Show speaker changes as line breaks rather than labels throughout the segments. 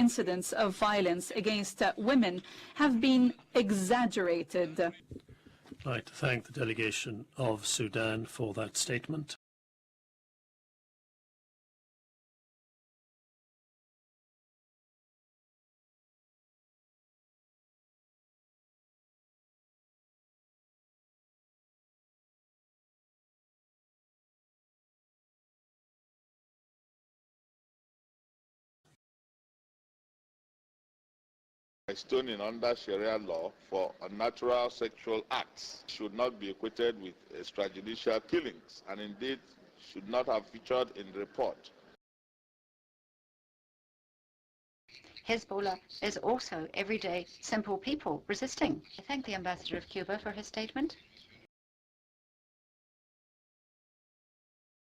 Incidents of violence against women have been exaggerated.
I'd like to thank the delegation of Sudan for that statement.
Stoning under Sharia law for unnatural sexual acts should not be equated with extrajudicial killings, and indeed should not have featured in the report.
Hezbollah is also everyday, simple people resisting. I thank the Ambassador of Cuba for his statement.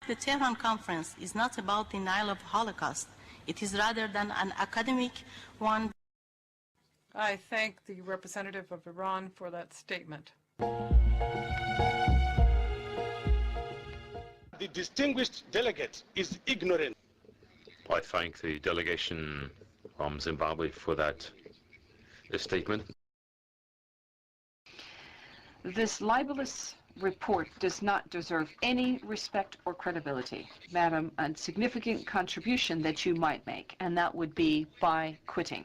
The Tehran conference is not about denial of Holocaust. It is rather than an academic one.
I thank the representative of Iran for that statement.
The distinguished delegate is ignorant.
I thank the delegation from Zimbabwe for that statement.
This libelous report does not deserve any respect or credibility. Madam, a significant contribution that you might make, and that would be by quitting.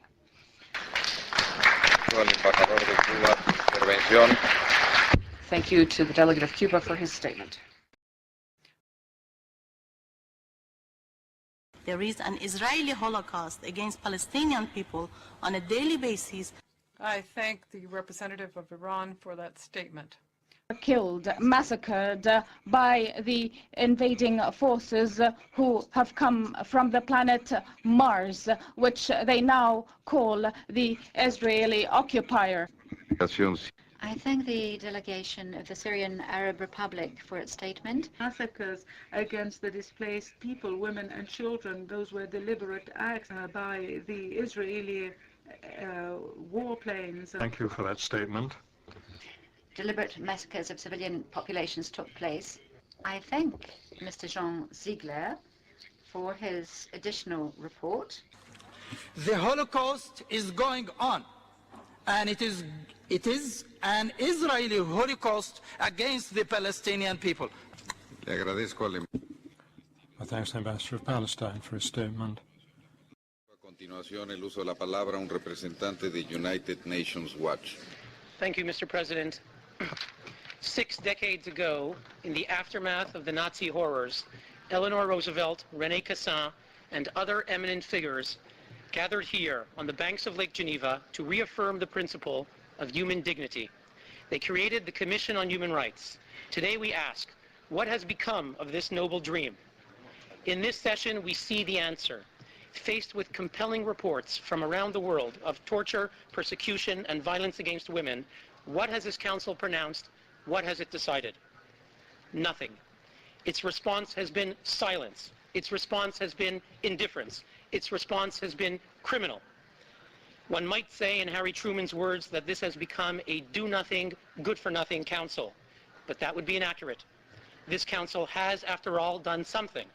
Thank you to the delegate of Cuba for his statement.
There is an Israeli Holocaust against Palestinian people on a daily basis.
I thank the representative of Iran for that statement.
Killed, massacred by the invading forces who have come from the planet Mars, which they now call the Israeli occupier.
I thank the delegation of the Syrian Arab Republic for its statement.
Massacres against the displaced people, women and children, those were deliberate acts by the Israeli warplanes.
Thank you for that statement.
Deliberate massacres of civilian populations took place. I thank Mr. Jean Ziegler for his additional report.
The Holocaust is going on, and it is an Israeli Holocaust against the Palestinian people.
I thank the Ambassador of Palestine for his statement.
A continuación, el uso de la palabra un representante de United Nations Watch.
Thank you, Mr. President. 6 decades ago, in the aftermath of the Nazi horrors, Eleanor Roosevelt, René Cassin, and other eminent figures gathered here on the banks of Lake Geneva to reaffirm the principle of human dignity. They created the Commission on Human Rights. Today we ask, what has become of this noble dream? In this session, we see the answer. Faced with compelling reports from around the world of torture, persecution, and violence against women, what has this Council pronounced? What has it decided? Nothing. Its response has been silence. Its response has been indifference. Its response has been criminal. One might say, in Harry Truman's words, that this has become a do-nothing, good-for-nothing Council. But that would be inaccurate. This Council has, after all, done something.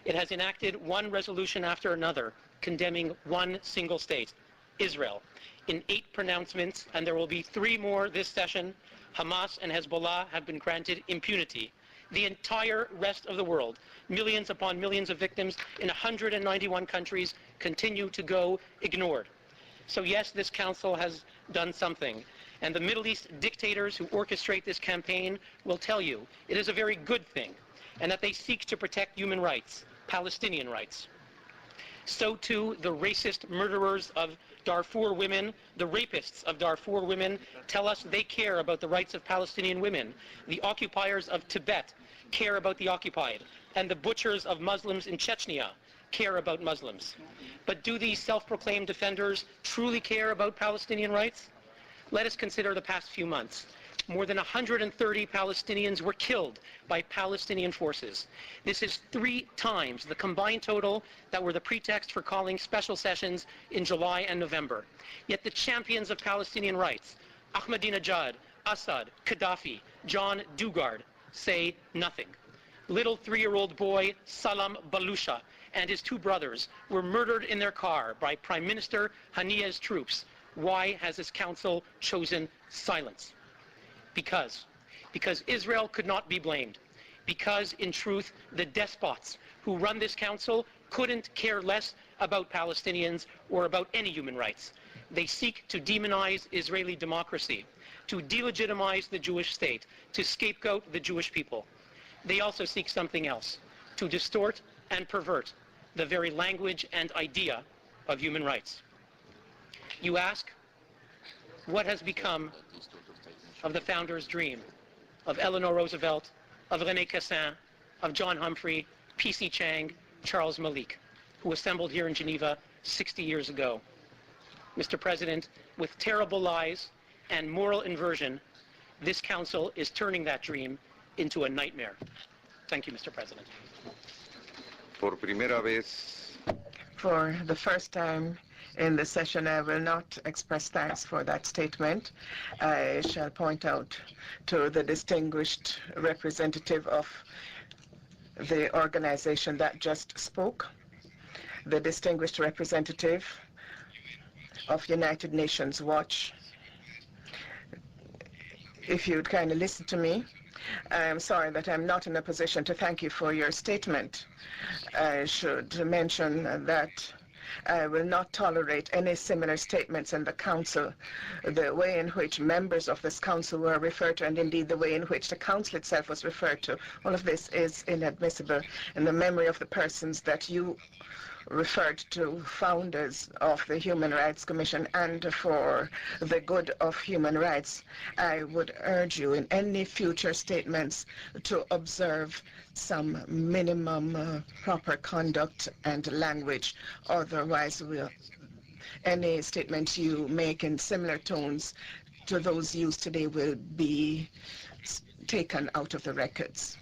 It has enacted one resolution after another, condemning one single state, Israel. In 8 pronouncements, and there will be 3 more this session, Hamas and Hezbollah have been granted impunity. The entire rest of the world, millions upon millions of victims in 191 countries, continue to go ignored. So yes, this Council has done something. And the Middle East dictators who orchestrate this campaign will tell you it is a very good thing, and that they seek to protect human rights, Palestinian rights. So too, the racist murderers of Darfur women, the rapists of Darfur women, tell us they care about the rights of Palestinian women. The occupiers of Tibet care about the occupied, and the butchers of Muslims in Chechnya care about Muslims. But do these self-proclaimed defenders truly care about Palestinian rights? Let us consider the past few months. More than 130 Palestinians were killed by Palestinian forces. This is 3 times the combined total that were the pretext for calling special sessions in July and November. Yet the champions of Palestinian rights, Ahmadinejad, Assad, Gaddafi, John Dugard, say nothing. Little 3-year-old boy Salam Balusha and his two brothers were murdered in their car by Prime Minister Haniya's troops, why has this council chosen silence? Because Israel could not be blamed. Because, in truth, the despots who run this council couldn't care less about Palestinians or about any human rights. They seek to demonize Israeli democracy, to delegitimize the Jewish state, to scapegoat the Jewish people. They also seek something else, to distort and pervert the very language and idea of human rights. You ask, what has become of the founder's dream, of Eleanor Roosevelt, of René Cassin, of John Humphrey, P.C. Chang, Charles Malik, who assembled here in Geneva 60 years ago? Mr. President, with terrible lies and moral inversion, this council is turning that dream into a nightmare. Thank you, Mr. President.
Por primera vez,
For the first time in the session, I will not express thanks for that statement. I shall point out to the distinguished representative of the organization that just spoke, the distinguished representative of United Nations Watch. If you'd kindly listen to me, I'm sorry that I'm not in a position to thank you for your statement. I should mention that I will not tolerate any similar statements in the Council. The way in which members of this Council were referred to, and indeed the way in which the Council itself was referred to, all of this is inadmissible. In the memory of the persons that you referred to, founders of the Human Rights Commission, and for the good of human rights, I would urge you in any future statements to observe some minimum proper conduct and language. Otherwise, any statement you make in similar tones to those used today will be taken out of the records.